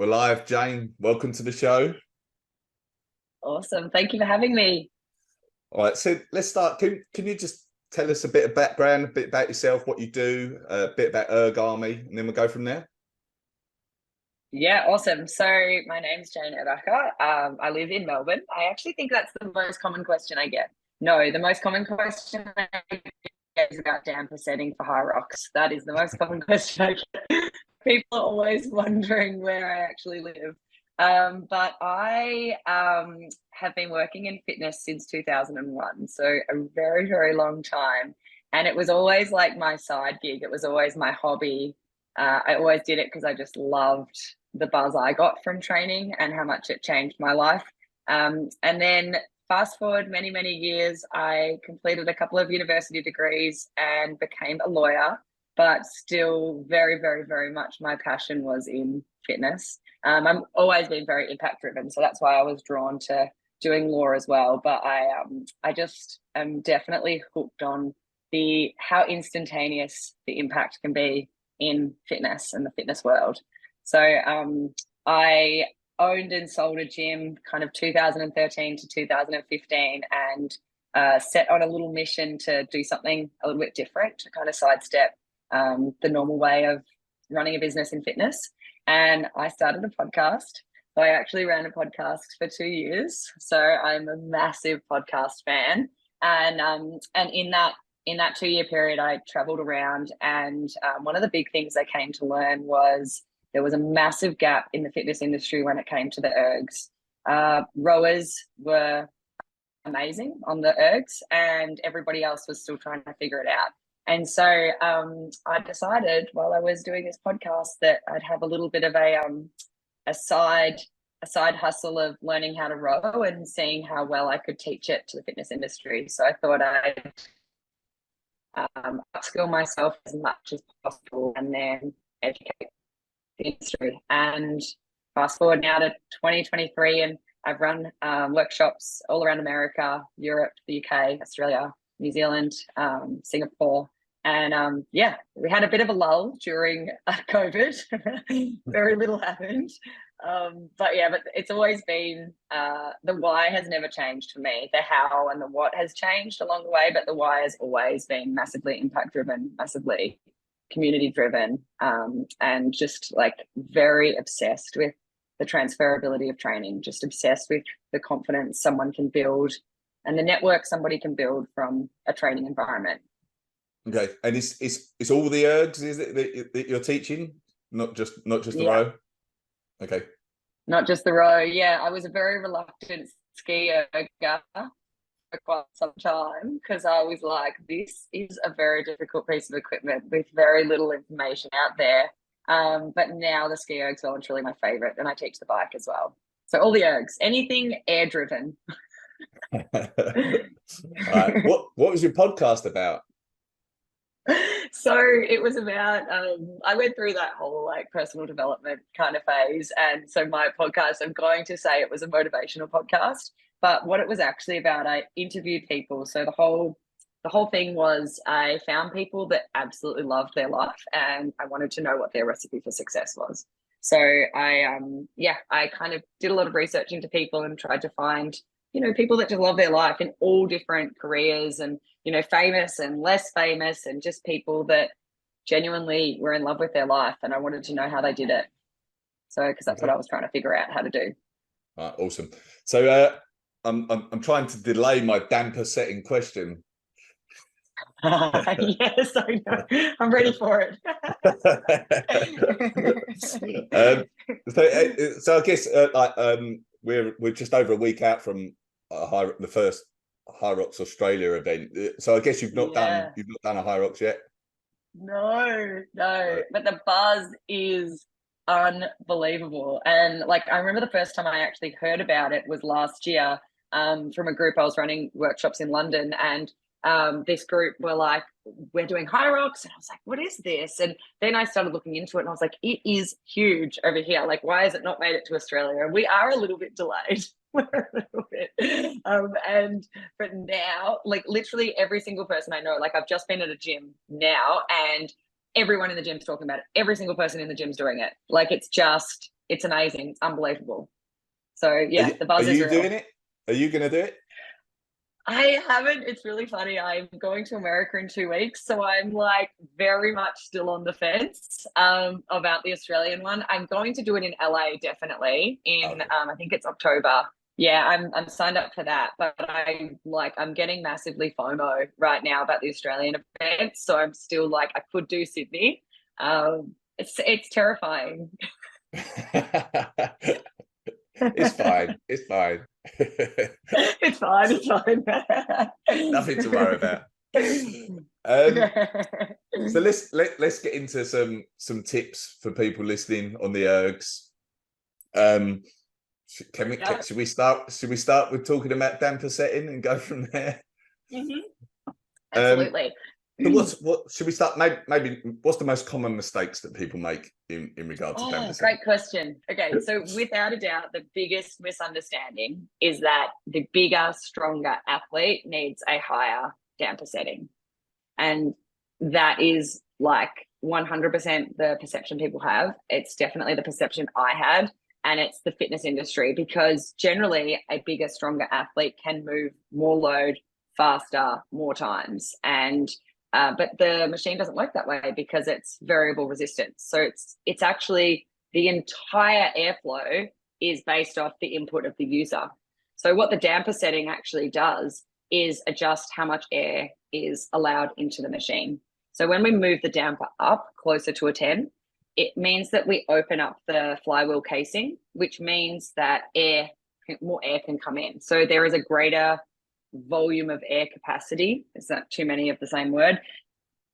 We're live, Jane. Welcome to the show. Awesome. Thank you for having me. All right, so let's start. Can you just tell us a bit of background, a bit about yourself, what you do, a bit about Erg Army, and then we'll go from there? Yeah, awesome. So my name's Jane Erbacher. I live in Melbourne. I actually think that's the most common question I get. No, the most common question I get is about damper setting for HYROX. That is the most common question I get. People are always wondering where I actually live. But I have been working in fitness since 2001, so a very, very long time. And it was always like my side gig. It was always my hobby. I always did it because I just loved the buzz I got from training and how much it changed my life. And then fast forward many, many years, I completed a couple of university degrees and became a lawyer, but still very, very, very much my passion was in fitness. I've always been very impact driven, so that's why I was drawn to doing law as well. But I just am definitely hooked on the how instantaneous the impact can be in fitness and the fitness world. So I owned and sold a gym kind of 2013 to 2015 and set on a little mission to do something a little bit different to kind of sidestep the normal way of running a business in fitness. And I started a podcast. So I actually ran a podcast for 2 years. So I'm a massive podcast fan. And in that 2 year period, I traveled around, and one of the big things I came to learn was there was a massive gap in the fitness industry when it came to the ergs. Rowers were amazing on the ergs, and everybody else was still trying to figure it out. And so I decided while I was doing this podcast that I'd have a little bit of a side hustle of learning how to row and seeing how well I could teach it to the fitness industry. So I thought I'd upskill myself as much as possible and then educate the industry. And fast forward now to 2023, and I've run workshops all around America, Europe, the UK, Australia, New Zealand, Singapore. And yeah, we had a bit of a lull during COVID. Very little happened. But it's always been the why has never changed for me. The how and the what has changed along the way, but the why has always been massively impact driven, massively community driven, and just like very obsessed with the transferability of training, just obsessed with the confidence someone can build and the network somebody can build from a training environment. Okay, and it's all the ergs, is it, that you're teaching, not just the row? Okay, not just the row. Yeah, I was a very reluctant ski erger for quite some time because I was like, this is a very difficult piece of equipment with very little information out there. But now the ski erg's well and truly my favorite, and I teach the bike as well. So all the ergs, anything air driven. All right. What was your podcast about? So it was about I went through that whole like personal development kind of phase, and so my podcast, I'm going to say it was a motivational podcast, but what it was actually about, I interviewed people. So the whole thing was I found people that absolutely loved their life, and I wanted to know what their recipe for success was. So I kind of did a lot of research into people and tried to find people that just love their life in all different careers, and famous and less famous, and just people that genuinely were in love with their life. And I wanted to know how they did it. So, because that's what I was trying to figure out how to do. Awesome. So I'm trying to delay my damper setting question. Yes, I know. I'm ready for it. So I guess we're just over a week out from the first HYROX Australia event. So I guess you've not done a HYROX yet. No, but the buzz is unbelievable. And like, I remember the first time I actually heard about it was last year from a group. I was running workshops in London, and this group were like, we're doing HYROX. And I was like, what is this? And then I started looking into it, and I was like, it is huge over here. Like, why has it not made it to Australia? And we are a little bit delayed. We're a little bit. But now, like literally every single person I know, like I've just been at a gym now, and everyone in the gym's talking about it. Every single person in the gym's doing it. Like it's just it's amazing. It's unbelievable. So yeah, the Are buzz is you real. doing it? Are you going to do it? I haven't. It's really funny. I'm going to America in 2 weeks, so I'm like very much still on the fence about the Australian one. I'm going to do it in LA definitely in Okay. I think it's October. Yeah, I'm signed up for that, but I'm getting massively FOMO right now about the Australian event, so I'm still like I could do Sydney. It's terrifying. It's fine. It's fine. It's fine. It's fine. Nothing to worry about. So let's get into some tips for people listening on the ergs. Should we start with talking about damper setting and go from there? Absolutely. So what should we start? Maybe what's the most common mistakes that people make in regard to damper setting? Great question. Okay, so without a doubt, the biggest misunderstanding is that the bigger, stronger athlete needs a higher damper setting. And that is like 100% the perception people have. It's definitely the perception I had. And it's the fitness industry, because generally a bigger, stronger athlete can move more load faster, more times. And but the machine doesn't work that way because it's variable resistance. So it's actually the entire airflow is based off the input of the user. So what the damper setting actually does is adjust how much air is allowed into the machine. So when we move the damper up closer to a 10, it means that we open up the flywheel casing, which means that more air can come in. So there is a greater volume of air capacity. It's not too many of the same word.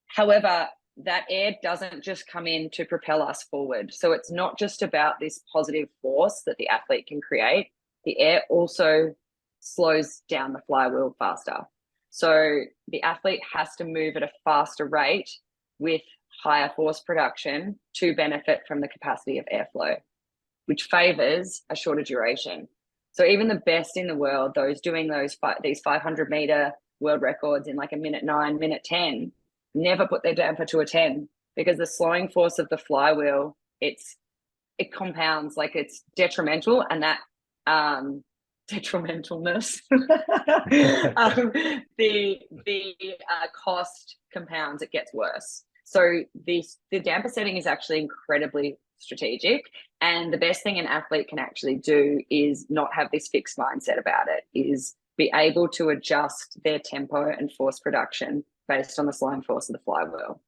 However, that air doesn't just come in to propel us forward. So it's not just about this positive force that the athlete can create. The air also slows down the flywheel faster. So the athlete has to move at a faster rate with higher force production to benefit from the capacity of airflow, which favors a shorter duration. So even the best in the world, those doing these 500-meter world records in like a minute 9, minute 10, never put their damper to a 10, because the slowing force of the flywheel, it compounds, like it's detrimental, and that detrimentalness, the cost compounds, it gets worse. So the damper setting is actually incredibly strategic. And the best thing an athlete can actually do is not have this fixed mindset about it, is be able to adjust their tempo and force production based on the slowing force of the flywheel.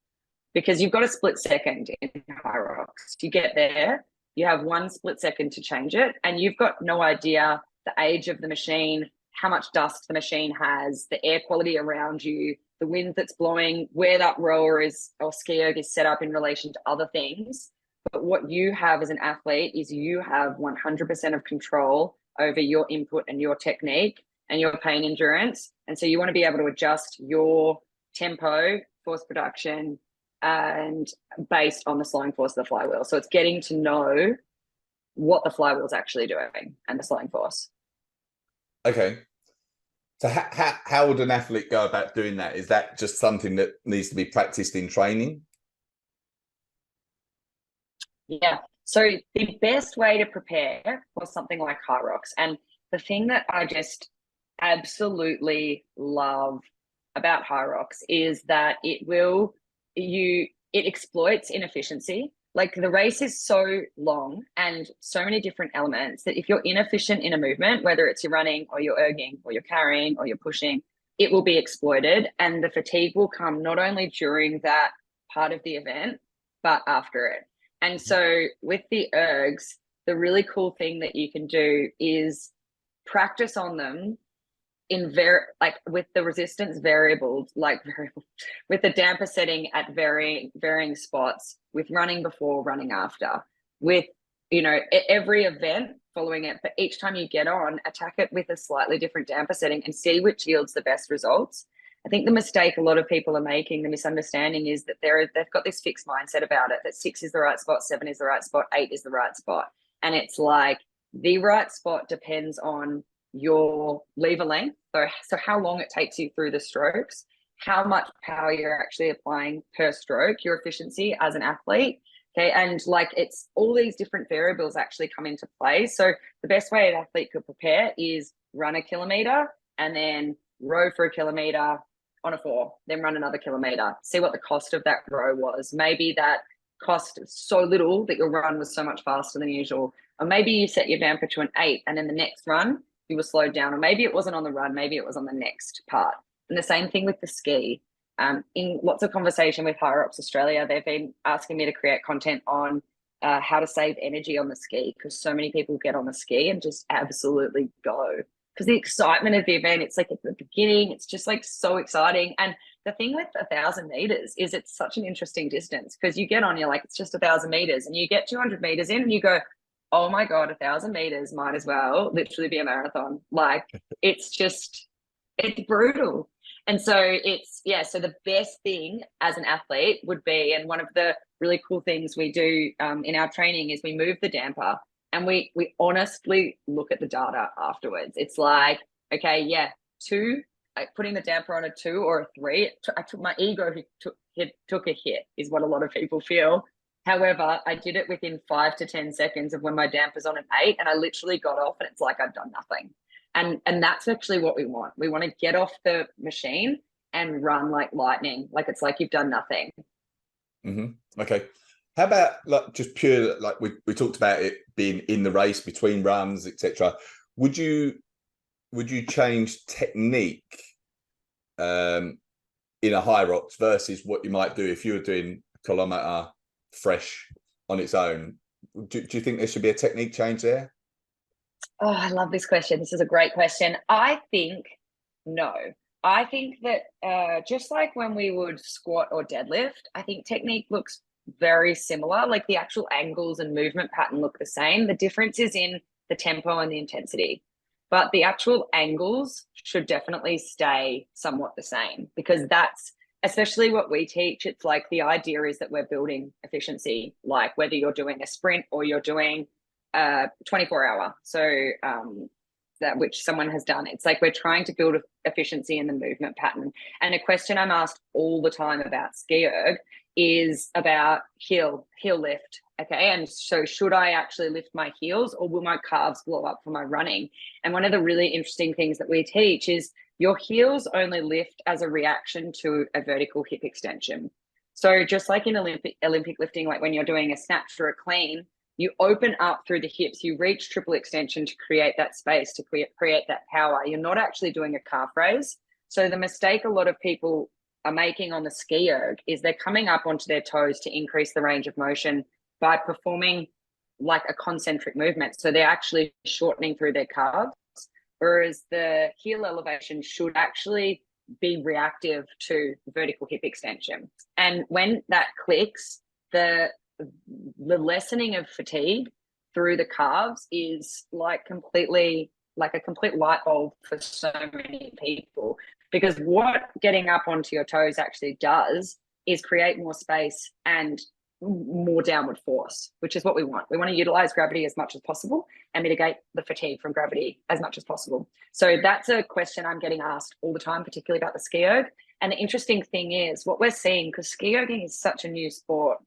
Because you've got a split second in HYROX. You get there, you have 1 split second to change it, and you've got no idea the age of the machine, how much dust the machine has, the air quality around you, the wind that's blowing, where that rower is or ski erg is set up in relation to other things. But what you have as an athlete is you have 100% of control over your input and your technique and your pain endurance. And so you want to be able to adjust your tempo, force production, and based on the slowing force of the flywheel. So it's getting to know what the flywheel is actually doing and the slowing force. Okay. So how would an athlete go about doing that? Is that just something that needs to be practiced in training? Yeah. So the best way to prepare for something like HYROX, and the thing that I just absolutely love about HYROX is that it exploits inefficiency. Like the race is so long and so many different elements that if you're inefficient in a movement, whether it's you're running or you're erging or you're carrying or you're pushing, it will be exploited, and the fatigue will come not only during that part of the event, but after it. And so with the ergs, the really cool thing that you can do is practice on them with the resistance variables, with the damper setting at varying spots, with running before, running after, with every event following it. But each time you get on, attack it with a slightly different damper setting and see which yields the best results. I think the mistake a lot of people are making, the misunderstanding, is that they've got this fixed mindset about it, that 6 is the right spot, 7 is the right spot, 8 is the right spot. And it's like the right spot depends on your lever length, so how long it takes you through the strokes, how much power you're actually applying per stroke, your efficiency as an athlete, Okay. And like it's all these different variables actually come into play. So the best way an athlete could prepare is run a kilometer and then row for a kilometer on a 4, then run another kilometer, see what the cost of that row was. Maybe that cost so little that your run was so much faster than usual. Or maybe you set your damper to an 8 and then the next run you were slowed down, or maybe it wasn't on the run, maybe it was on the next part. And the same thing with the ski. In lots of conversation with HYROX Australia, they've been asking me to create content on how to save energy on the ski, because so many people get on the ski and just absolutely go. Because the excitement of the event, it's like at the beginning, it's just like so exciting. And the thing with 1,000 meters is it's such an interesting distance, because you get on, you're like, it's just 1,000 meters, and you get 200 meters in and you go, oh my God, 1,000 meters might as well literally be a marathon. Like it's brutal. And so so the best thing as an athlete would be, and one of the really cool things we do in our training is we move the damper and we honestly look at the data afterwards. It's like, okay, 2, putting the damper on a 2 or a 3, I took my ego took a hit, is what a lot of people feel. However, I did it within 5 to 10 seconds of when my damper's on an 8, and I literally got off and it's like I've done nothing. And that's actually what we want. We want to get off the machine and run like lightning. Like it's like you've done nothing. Mm-hmm. Okay. How about like just pure, like we talked about it being in the race between runs, etc. Would you change technique in a HYROX versus what you might do if you were doing a kilometre fresh on its own? Do you think there should be a technique change there? Oh, I love this question. This is a great question. I think no. I think that just like when we would squat or deadlift, I think technique looks very similar. Like the actual angles and movement pattern look the same. The difference is in the tempo and the intensity. But the actual angles should definitely stay somewhat the same, because that's especially what we teach. It's like the idea is that we're building efficiency, like whether you're doing a sprint or you're doing 24-hour, so that which someone has done. It's like we're trying to build efficiency in the movement pattern. And a question I'm asked all the time about ski erg is about heel lift. Okay, and so should I actually lift my heels, or will my calves blow up for my running? And one of the really interesting things that we teach is your heels only lift as a reaction to a vertical hip extension. So just like in Olympic lifting, like when you're doing a snatch or a clean, you open up through the hips, you reach triple extension to create that space, to create that power. You're not actually doing a calf raise. So the mistake a lot of people are making on the ski erg is they're coming up onto their toes to increase the range of motion by performing like a concentric movement. So they're actually shortening through their calves, whereas the heel elevation should actually be reactive to vertical hip extension. And when that clicks, the lessening of fatigue through the calves is like completely like a complete light bulb for so many people, because what getting up onto your toes actually does is create more space and more downward force, which is what we want. We want to utilize gravity as much as possible and mitigate the fatigue from gravity as much as possible. So that's a question I'm getting asked all the time, particularly about the ski erg. And the interesting thing is what we're seeing, because ski erging is such a new sport,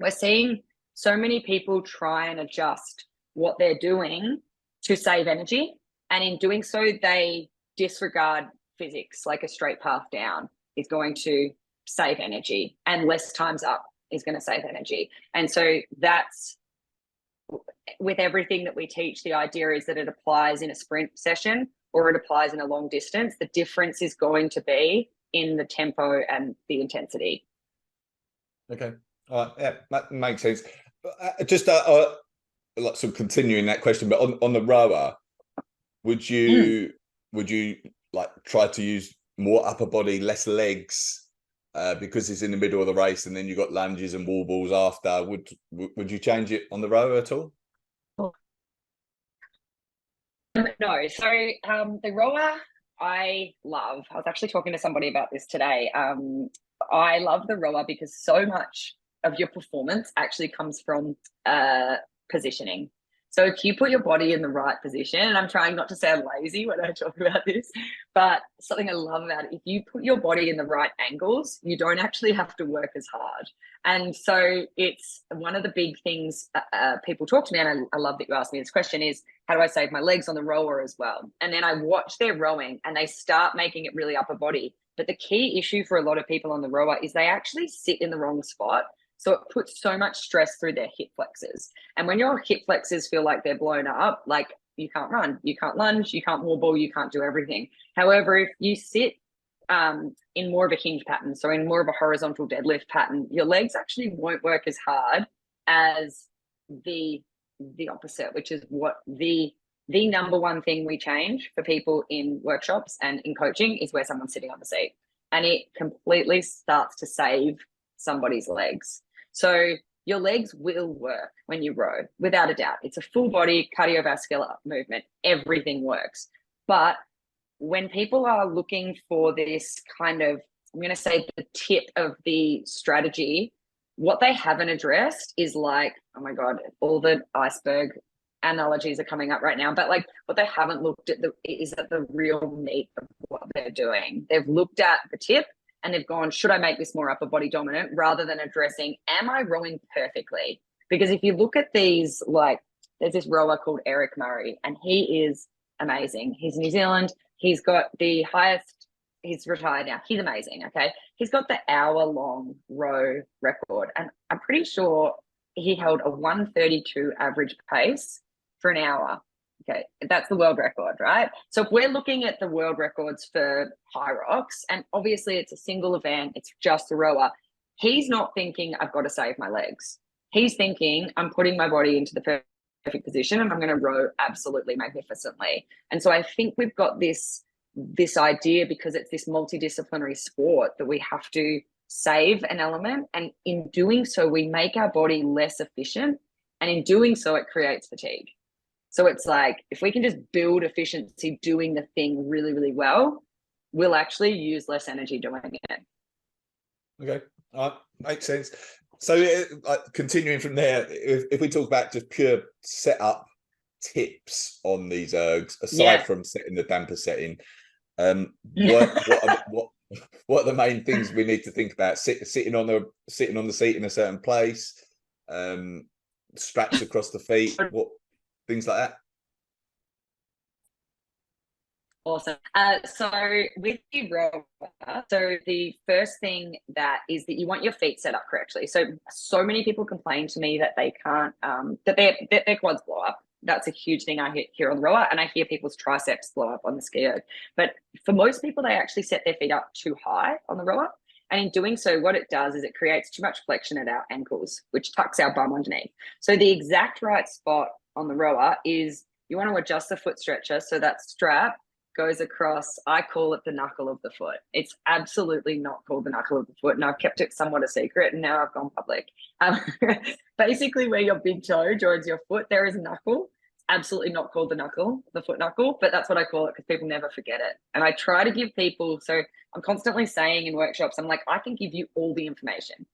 we're seeing so many people try and adjust what they're doing to save energy. And in doing so, they disregard physics, like a straight path down is going to save energy and less times up is going to save energy. And so that's with everything that we teach, the idea is that it applies in a sprint session or it applies in a long distance. The difference is going to be in the tempo and the intensity. Okay. Yeah, that makes sense. Just like sort of continuing that question, but on the rower, would you like try to use more upper body, less legs, because it's in the middle of the race, and then you've got lunges and wall balls after? Would you change it on the rower at all? No. So the rower I love. I was actually talking to somebody about this today. I love the rower because so much of your performance actually comes from positioning. So if you put your body in the right position, and I'm trying not to sound lazy when I talk about this, but something I love about it, if you put your body in the right angles, you don't actually have to work as hard. And so it's one of the big things people talk to me, and I love that you asked me this question, is how do I save my legs on the rower as well? And then I watch their rowing and they start making it really upper body. But the key issue for a lot of people on the rower is they actually sit in the wrong spot. So it puts so much stress through their hip flexors. And when your hip flexors feel like they're blown up, like you can't run, you can't lunge, you can't wobble, you can't do everything. However, if you sit in more of a hinge pattern, so in more of a horizontal deadlift pattern, your legs actually won't work as hard as the opposite, which is what the number one thing we change for people in workshops and in coaching is where someone's sitting on the seat. And it completely starts to save somebody's legs. So your legs will work when you row, without a doubt. It's a full body cardiovascular movement. Everything works. But when people are looking for this kind of, I'm going to say the tip of the strategy, what they haven't addressed is like, oh my God, all the iceberg analogies are coming up right now, but like what they haven't looked at is at the real meat of what they're doing. They've looked at the tip and they've gone, should I make this more upper body dominant, rather than addressing, am I rowing perfectly? Because if you look at these, like there's this rower called Erg Army, and he is amazing. He's New Zealand. He's got the highest, he's retired now. He's amazing, okay? He's got the hour-long row record, and I'm pretty sure he held a 1:32 average pace for an hour. Okay, that's the world record, right? So if we're looking at the world records for HYROX, and obviously it's a single event, it's just a rower, he's not thinking, I've got to save my legs. He's thinking, I'm putting my body into the perfect position and I'm going to row absolutely magnificently. And so I think we've got this idea, because it's this multidisciplinary sport, that we have to save an element, and in doing so we make our body less efficient, and in doing so it creates fatigue. So it's like, if we can just build efficiency doing the thing really, really well, we'll actually use less energy doing it. Okay, makes sense. So continuing from there, if we talk about just pure setup tips on these ergs, aside from setting the damper setting, what are the main things we need to think about? Sitting on the seat in a certain place, straps across the feet, what things like that. Awesome. So with the rower, so the first thing that is that you want your feet set up correctly. So many people complain to me that they can't, that their quads blow up. That's a huge thing I hear on the rower, and I hear people's triceps blow up on the ski erg. But for most people, they actually set their feet up too high on the rower. And in doing so, what it does is it creates too much flexion at our ankles, which tucks our bum underneath. So the exact right spot on the rower is you want to adjust the foot stretcher so that strap goes across, I call it the knuckle of the foot. It's absolutely not called the knuckle of the foot, and I've kept it somewhat a secret, and now I've gone public. Basically, where your big toe joins your foot, there is a knuckle. It's absolutely not called the knuckle, the foot knuckle, but that's what I call it because people never forget it. And I try to give people, so I'm constantly saying in workshops, I'm like, I can give you all the information.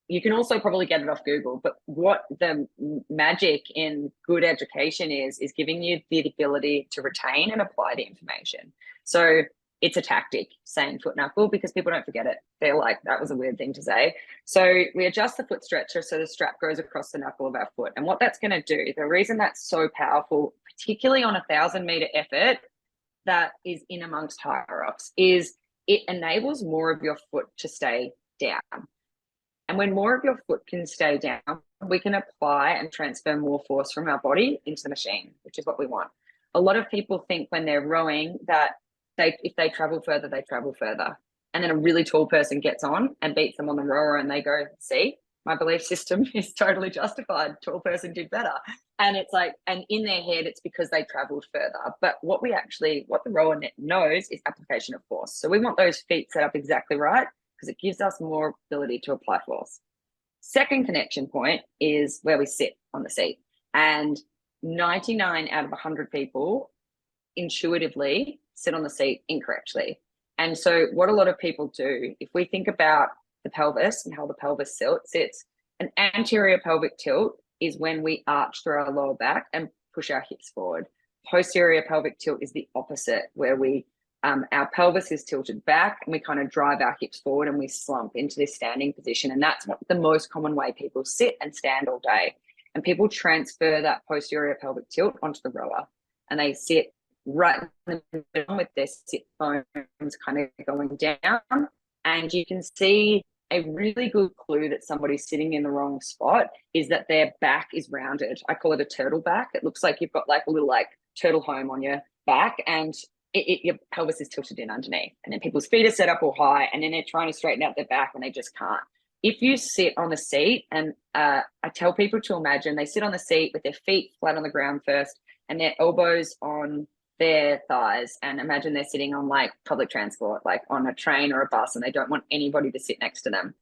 You can also probably get it off Google, but what the magic in good education is giving you the ability to retain and apply the information. So it's a tactic, saying foot knuckle, because people don't forget it. They're like, that was a weird thing to say. So we adjust the foot stretcher so the strap goes across the knuckle of our foot. And what that's going to do, the reason that's so powerful, particularly on 1,000-meter effort that is in amongst HYROX, is it enables more of your foot to stay down. And when more of your foot can stay down, we can apply and transfer more force from our body into the machine, which is what we want. A lot of people think when they're rowing that if they travel further, they travel further. And then a really tall person gets on and beats them on the rower and they go, see, my belief system is totally justified. Tall person did better. And it's like, and in their head, it's because they traveled further. But what the rower knows is application of force. So we want those feet set up exactly right, because it gives us more ability to apply force. Second connection point is where we sit on the seat. And 99 out of 100 people intuitively sit on the seat incorrectly. And so what a lot of people do, if we think about the pelvis and how the pelvis sits, an anterior pelvic tilt is when we arch through our lower back and push our hips forward. Posterior pelvic tilt is the opposite, where we our pelvis is tilted back and we kind of drive our hips forward and we slump into this standing position. And that's the most common way people sit and stand all day. And people transfer that posterior pelvic tilt onto the rower, and they sit right in the middle with their sit bones kind of going down. And you can see a really good clue that somebody's sitting in the wrong spot is that their back is rounded. I call it a turtle back. It looks like you've got like a little like turtle home on your back, and your pelvis is tilted in underneath. And then people's feet are set up all high, and then they're trying to straighten out their back and they just can't. If you sit on the seat, and I tell people to imagine they sit on the seat with their feet flat on the ground first and their elbows on their thighs, and imagine they're sitting on like public transport, like on a train or a bus, and they don't want anybody to sit next to them,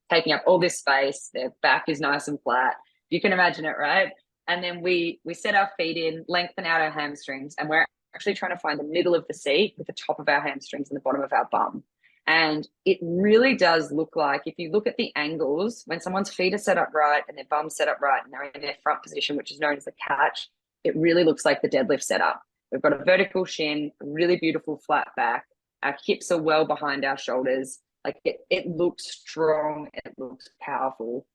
taking up all this space. Their back is nice and flat. You can imagine it, right? And then we set our feet in, lengthen out our hamstrings, and we're actually trying to find the middle of the seat with the top of our hamstrings and the bottom of our bum. And it really does look like, if you look at the angles, when someone's feet are set up right and their bum's set up right and they're in their front position, which is known as the catch, it really looks like the deadlift setup. We've got a vertical shin, a really beautiful flat back. Our hips are well behind our shoulders. Like it looks strong, it looks powerful,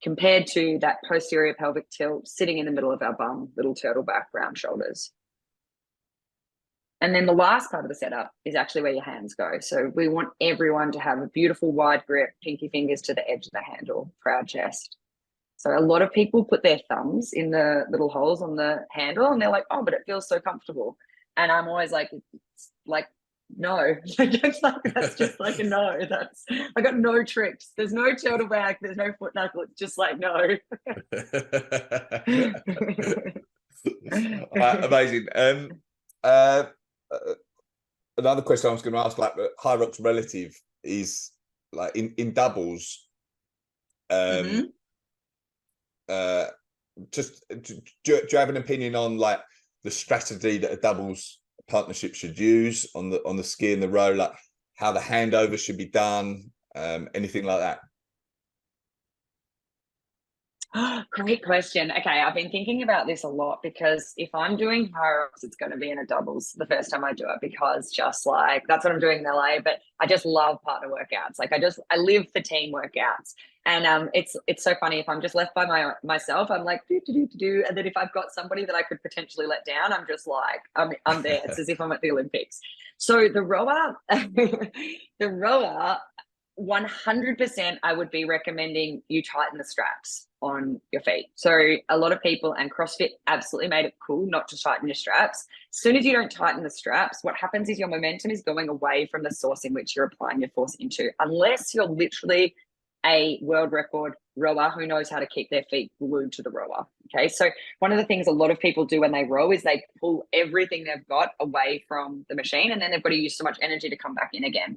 compared to that posterior pelvic tilt sitting in the middle of our bum, little turtle back, round shoulders. And then the last part of the setup is actually where your hands go. So we want everyone to have a beautiful wide grip, pinky fingers to the edge of the handle, proud chest. So a lot of people put their thumbs in the little holes on the handle and they're like, oh, but it feels so comfortable. And I'm always like, it's like, no, that's just like a no. I got no tricks. There's no turtle back. There's no foot knuckle. It's just like, no. Amazing. Another question I was going to ask, like HYROX relative is like in doubles. Just do you have an opinion on like the strategy that a doubles partnership should use on the ski and the row, like how the handover should be done, anything like that? Oh, great question. Okay, I've been thinking about this a lot, because if I'm doing HYROX, it's going to be in a doubles the first time I do it, because just like that's what I'm doing in LA. But I just love partner workouts. Like I live for team workouts, and it's so funny. If I'm just left by myself, I'm like do, and then if I've got somebody that I could potentially let down, I'm just like I'm there. It's as if I'm at the Olympics. So the rower, 100% I would be recommending you tighten the straps on your feet. So a lot of people, and CrossFit absolutely made it cool not to tighten your straps. As soon as you don't tighten the straps, what happens is your momentum is going away from the source in which you're applying your force into, unless you're literally a world record rower who knows how to keep their feet glued to the rower. Okay, so one of the things a lot of people do when they row is they pull everything they've got away from the machine, and then they've got to use so much energy to come back in again.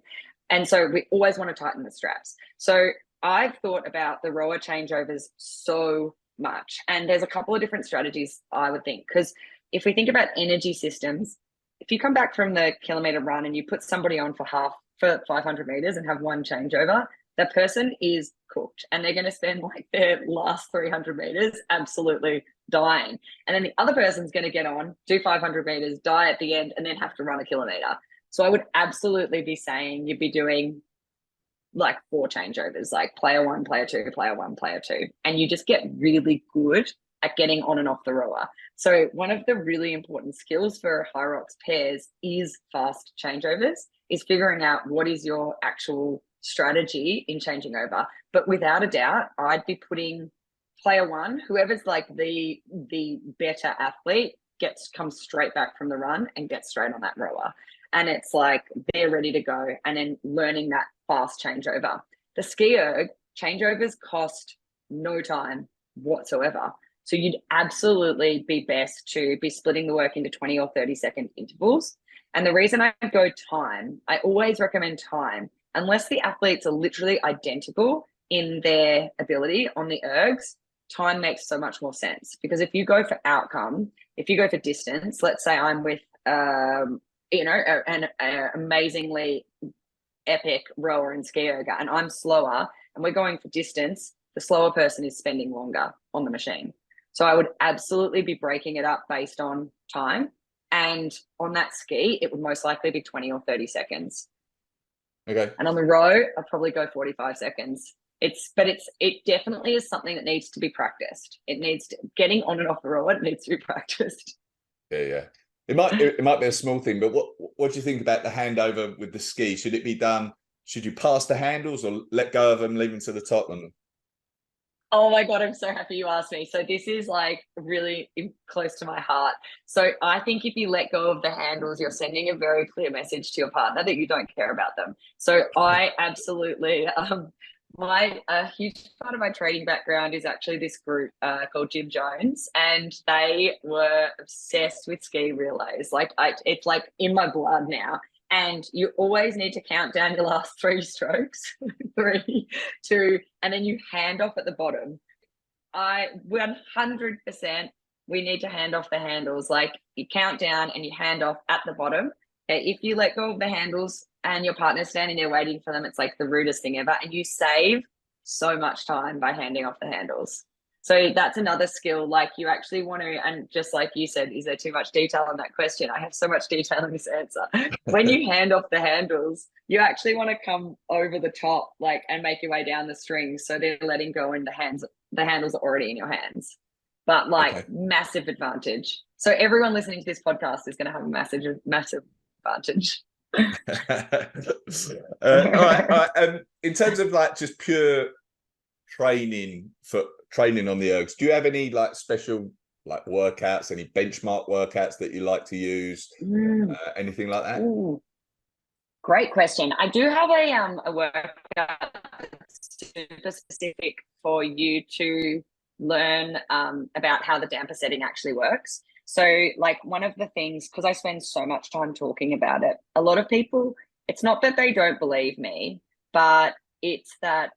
And so we always want to tighten the straps. So I've thought about the rower changeovers so much. And there's a couple of different strategies I would think, because if we think about energy systems, if you come back from the kilometer run and you put somebody on for 500 meters and have one changeover, that person is cooked, and they're going to spend like their last 300 meters absolutely dying. And then the other person's going to get on, do 500 meters, die at the end, and then have to run a kilometer. So I would absolutely be saying you'd be doing like 4 changeovers, like player 1, player 2, player 1, player 2. And you just get really good at getting on and off the rower. So one of the really important skills for HYROX pairs is fast changeovers, is figuring out what is your actual strategy in changing over. But without a doubt, I'd be putting player 1, whoever's like the better athlete, comes straight back from the run and gets straight on that rower. And it's like they're ready to go, and then learning that fast changeover. The ski erg changeovers cost no time whatsoever. So you'd absolutely be best to be splitting the work into 20 or 30-second intervals. And the reason I go time, I always recommend time, unless the athletes are literally identical in their ability on the ergs, time makes so much more sense. Because if you go for outcome, if you go for distance, let's say I'm with an amazingly epic rower and ski erger, and I'm slower, and we're going for distance, the slower person is spending longer on the machine. So I would absolutely be breaking it up based on time. And on that ski, it would most likely be 20 or 30 seconds. Okay. And on the row, I'd probably go 45 seconds. It definitely is something that needs to be practiced. Getting on and off the row, it needs to be practiced. Yeah. It might be a small thing, but what do you think about the handover with the ski? Should it be done? Should you pass the handles or let go of them, leave them to the top? And Oh my God, I'm so happy you asked me. So this is like really close to my heart. So I think if you let go of the handles, you're sending a very clear message to your partner that you don't care about them. So I absolutely, a huge part of my trading background is actually this group called Jim Jones, and they were obsessed with ski relays. It's like in my blood now. And you always need to count down your last 3 strokes, 3, 2, and then you hand off at the bottom. 100%, we need to hand off the handles. Like you count down and you hand off at the bottom. Okay, if you let go of the handles and your partner's standing there waiting for them, it's like the rudest thing ever. And you save so much time by handing off the handles. So that's another skill. Like you actually want to, and just like you said, is there too much detail in that question? I have so much detail in this answer. When you hand off the handles, you actually want to come over the top, like, and make your way down the strings. So they're letting go and the handles are already in your hands. But like massive advantage. So everyone listening to this podcast is going to have a massive advantage. All right. In terms of like just pure training on the ergs, do you have any like special like workouts, any benchmark workouts that you like to use? Anything like that? Ooh, great question. I do have a workout super specific for you to learn about how the damper setting actually works. So like one of the things, because I spend so much time talking about it, a lot of people, it's not that they don't believe me, but it's that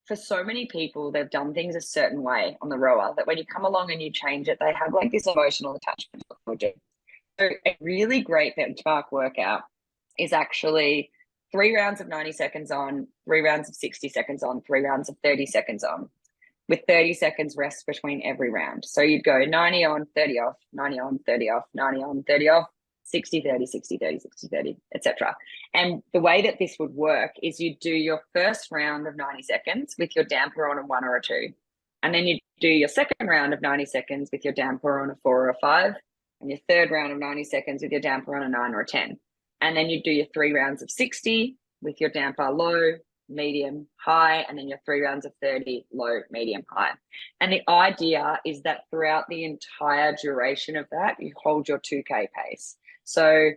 for so many people, they've done things a certain way on the rower that when you come along and you change it, they have like this emotional attachment to what you do. So a really great benchmark workout is actually 3 rounds of 90 seconds on, 3 rounds of 60 seconds on, 3 rounds of 30 seconds on, with 30 seconds rest between every round. So you'd go 90 on, 30 off, 90 on, 30 off, 90 on, 30 off, 60, 30, 60, 30, 60, 30, etc. And the way that this would work is you do your first round of 90 seconds with your damper on a 1 or a 2. And then you do your second round of 90 seconds with your damper on a 4 or a 5. And your third round of 90 seconds with your damper on a 9 or a 10. And then you do your 3 rounds of 60 with your damper low, medium, high, and then your 3 rounds of 30, low, medium, high. And the idea is that throughout the entire duration of that, you hold your 2K pace. So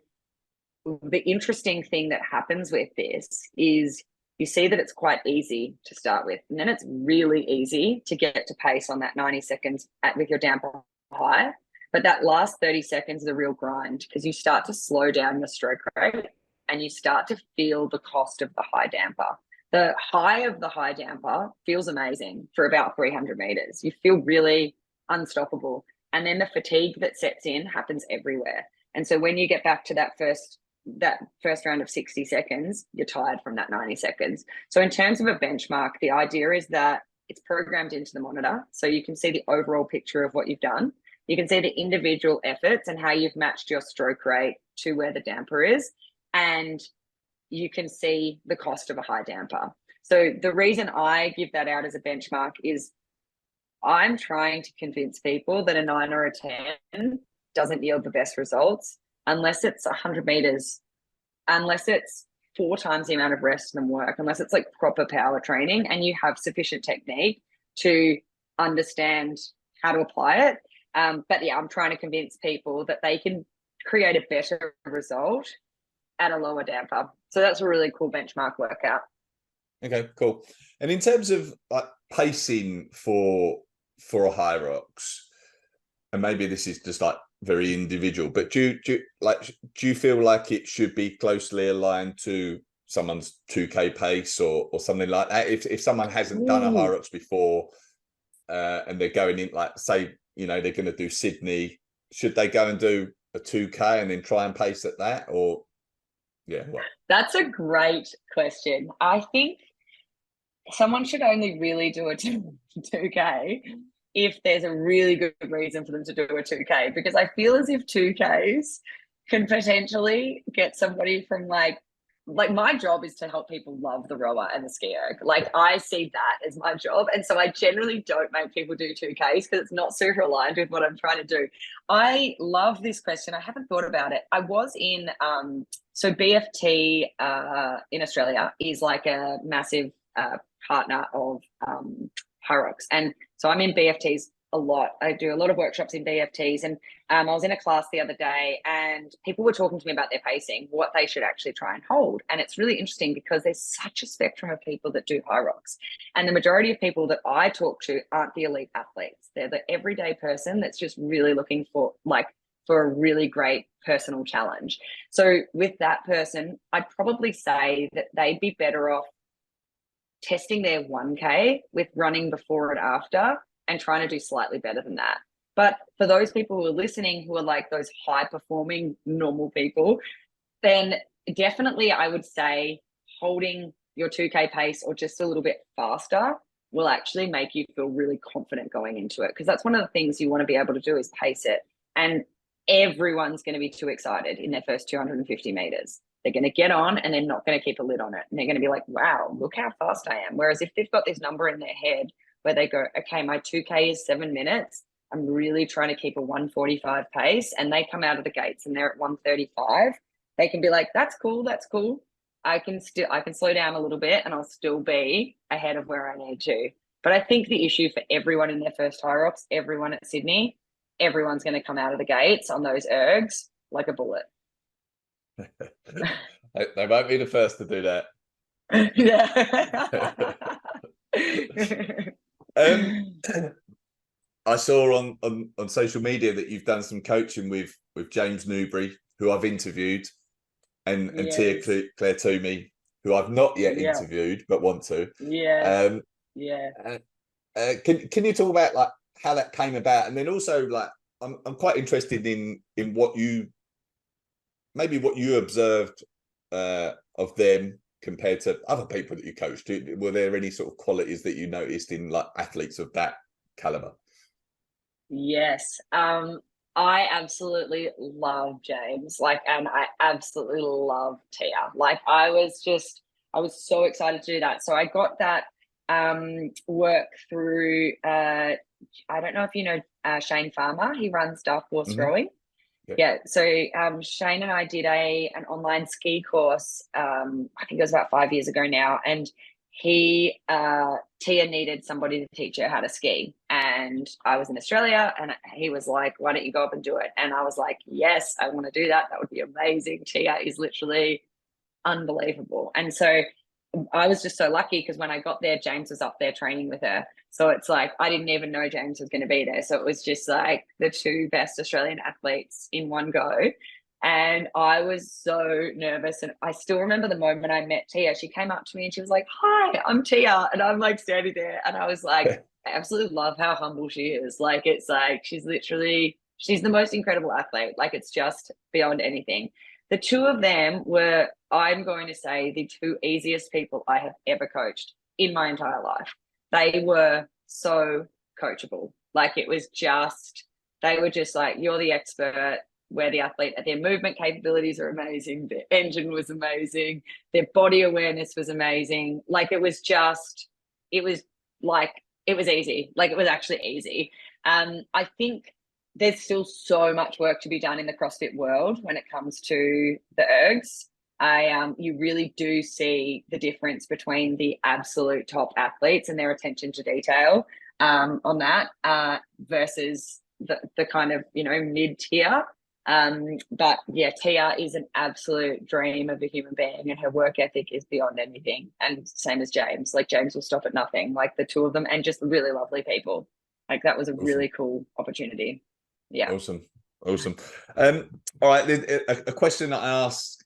the interesting thing that happens with this is you see that it's quite easy to start with, and then it's really easy to get to pace on that 90 seconds with your damper high. But that last 30 seconds is a real grind because you start to slow down your stroke rate and you start to feel the cost of the high damper. The high of the high damper feels amazing for about 300 meters. You feel really unstoppable. And then the fatigue that sets in happens everywhere. And so when you get back to that first round of 60 seconds, you're tired from that 90 seconds. So in terms of a benchmark, the idea is that it's programmed into the monitor. So you can see the overall picture of what you've done. You can see the individual efforts and how you've matched your stroke rate to where the damper is. And you can see the cost of a high damper. So the reason I give that out as a benchmark is I'm trying to convince people that a 9 or a 10 doesn't yield the best results unless it's 100 meters, unless it's 4 times the amount of rest and work, unless it's like proper power training and you have sufficient technique to understand how to apply it. But yeah, I'm trying to convince people that they can create a better result at a lower damper. So that's a really cool benchmark workout. Okay, cool. And in terms of like pacing for a HYROX, and maybe this is just like very individual, but do you feel like it should be closely aligned to someone's 2K pace or something like that? If someone hasn't done a HYROX before and they're going in, like say, you know, they're going to do Sydney, should they go and do a 2K and then try and pace at that? Or yeah, what? That's a great question. I think someone should only really do a 2K if there's a really good reason for them to do a 2K, because I feel as if 2Ks can potentially get somebody from like my job is to help people love the rower and the ski erg. Like I see that as my job. And so I generally don't make people do 2Ks because it's not super aligned with what I'm trying to do. I love this question. I haven't thought about it. I was in, so BFT in Australia is like a massive partner of HYROX. And so I'm in BFTs a lot. I do a lot of workshops in BFTs, and I was in a class the other day and people were talking to me about their pacing, what they should actually try and hold. And it's really interesting because there's such a spectrum of people that do HYROX. And the majority of people that I talk to aren't the elite athletes. They're the everyday person that's just really looking for a really great personal challenge. So with that person, I'd probably say that they'd be better off testing their 1K with running before and after and trying to do slightly better than that. But for those people who are listening, who are like those high performing normal people, then definitely I would say holding your 2K pace or just a little bit faster will actually make you feel really confident going into it. Because that's one of the things you want to be able to do is pace it. And everyone's going to be too excited in their first 250 meters. They're going to get on and they're not going to keep a lid on it. And they're going to be like, wow, look how fast I am. Whereas if they've got this number in their head where they go, okay, my 2K is 7 minutes. I'm really trying to keep a 145 pace. And they come out of the gates and they're at 135. They can be like, that's cool. That's cool. I can slow down a little bit and I'll still be ahead of where I need to. But I think the issue for everyone in their first HYROX, everyone at Sydney, everyone's going to come out of the gates on those ergs like a bullet. They won't be the first to do that. Yeah. I saw on social media that you've done some coaching with James Newbury, who I've interviewed, and Yes. Tia Claire Toomey, who I've not yet Yeah. interviewed but want to. Yeah. Can you talk about like how that came about, and then also like I'm quite interested in what you observed of them compared to other people that you coached. Were there any sort of qualities that you noticed in like athletes of that caliber? Yes. I absolutely love James. And I absolutely love Tia. I was so excited to do that. So I got that work through I don't know if you know Shane Farmer. He runs Dark Horse Rowing. Yeah. So Shane and I did an online ski course. I think it was about 5 years ago now, and Tia needed somebody to teach her how to ski, and I was in Australia, and he was like, "Why don't you go up and do it?" And I was like, "Yes, I want to do that. That would be amazing." Tia is literally unbelievable, and so I was just so lucky because when I got there, James was up there training with her. So it's like, I didn't even know James was going to be there. So it was just like the two best Australian athletes in one go. And I was so nervous. And I still remember the moment I met Tia. She came up to me and she was like, "Hi, I'm Tia." And I'm like standing there. And I was like, I absolutely love how humble she is. It's like, she's the most incredible athlete. It's just beyond anything. The two of them were, I'm going to say, the two easiest people I have ever coached in my entire life. They were so coachable. It was just, they were just like, you're the expert, we're the athlete. Their movement capabilities are amazing. Their engine was amazing. Their body awareness was amazing. It was easy. It was actually easy. I think there's still so much work to be done in the CrossFit world when it comes to the ergs. You really do see the difference between the absolute top athletes and their attention to detail on that versus the kind of, mid-tier. But yeah, Tia is an absolute dream of a human being, and her work ethic is beyond anything. And same as James. James will stop at nothing. The two of them, and just really lovely people. That was a really cool opportunity. Yeah. Awesome. All right. A question that I ask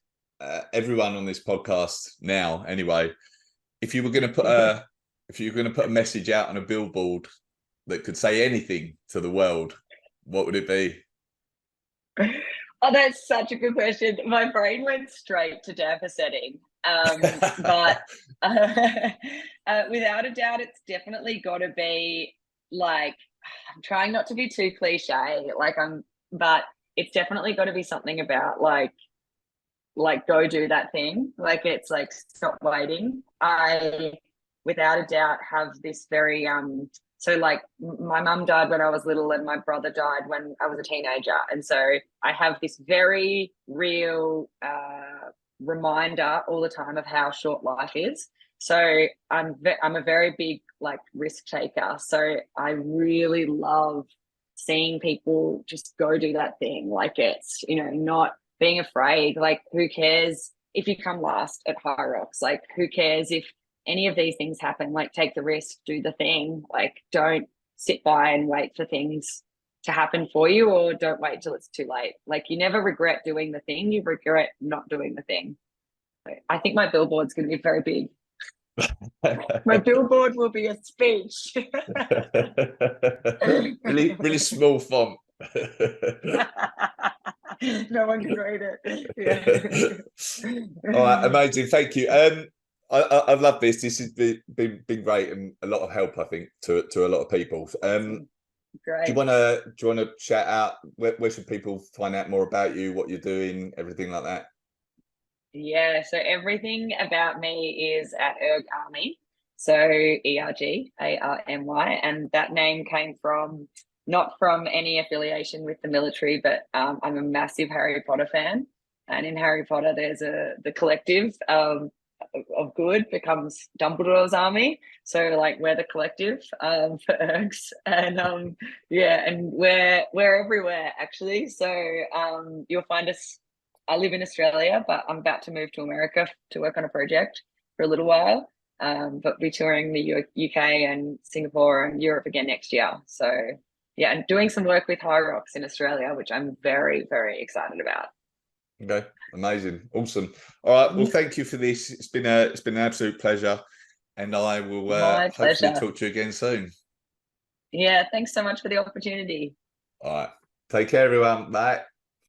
everyone on this podcast now, anyway, if you were going to put a message out on a billboard that could say anything to the world, what would it be? Oh, that's such a good question. My brain went straight to damper setting. But without a doubt, it's definitely got to be I'm trying not to be too cliche, but it's definitely got to be something about go do that thing. Like, it's like, stop waiting. I, without a doubt, have this very so like my mum died when I was little and my brother died when I was a teenager, and so I have this very real reminder all the time of how short life is. So I'm a very big like risk taker, so I really love seeing people just go do that thing. Like, it's, you know, not being afraid. Like, who cares if you come last at HYROX? Like, who cares if any of these things happen? Like, take the risk, do the thing. Like, don't sit by and wait for things to happen for you, or don't wait till it's too late. Like, you never regret doing the thing, you regret not doing the thing. I think my billboard's going to be very big. My billboard will be a speech. Really small font. No one can read it. Yeah. All right, amazing. Thank you. I've loved this. This has been great and a lot of help, I think, to a lot of people. Great. Do you want to shout out where should people find out more about you, what you're doing, everything like that? Yeah, so everything about me is at Erg Army. So ERG ARMY, and that name came from, not from any affiliation with the military, but I'm a massive Harry Potter fan, and in Harry Potter there's the collective of good becomes Dumbledore's army. So like, we're the collective for Ergs, and yeah, and we're everywhere actually. So you'll find us. I live in Australia, but I'm about to move to America to work on a project for a little while. But be touring the UK and Singapore and Europe again next year. So yeah, and doing some work with HYROX in Australia, which I'm very, very excited about. Okay, amazing, awesome. All right, well, thank you for this. It's been an absolute pleasure, and I will My hopefully pleasure. talk to you again soon. Yeah, thanks so much for the opportunity. All right, take care, everyone. Bye.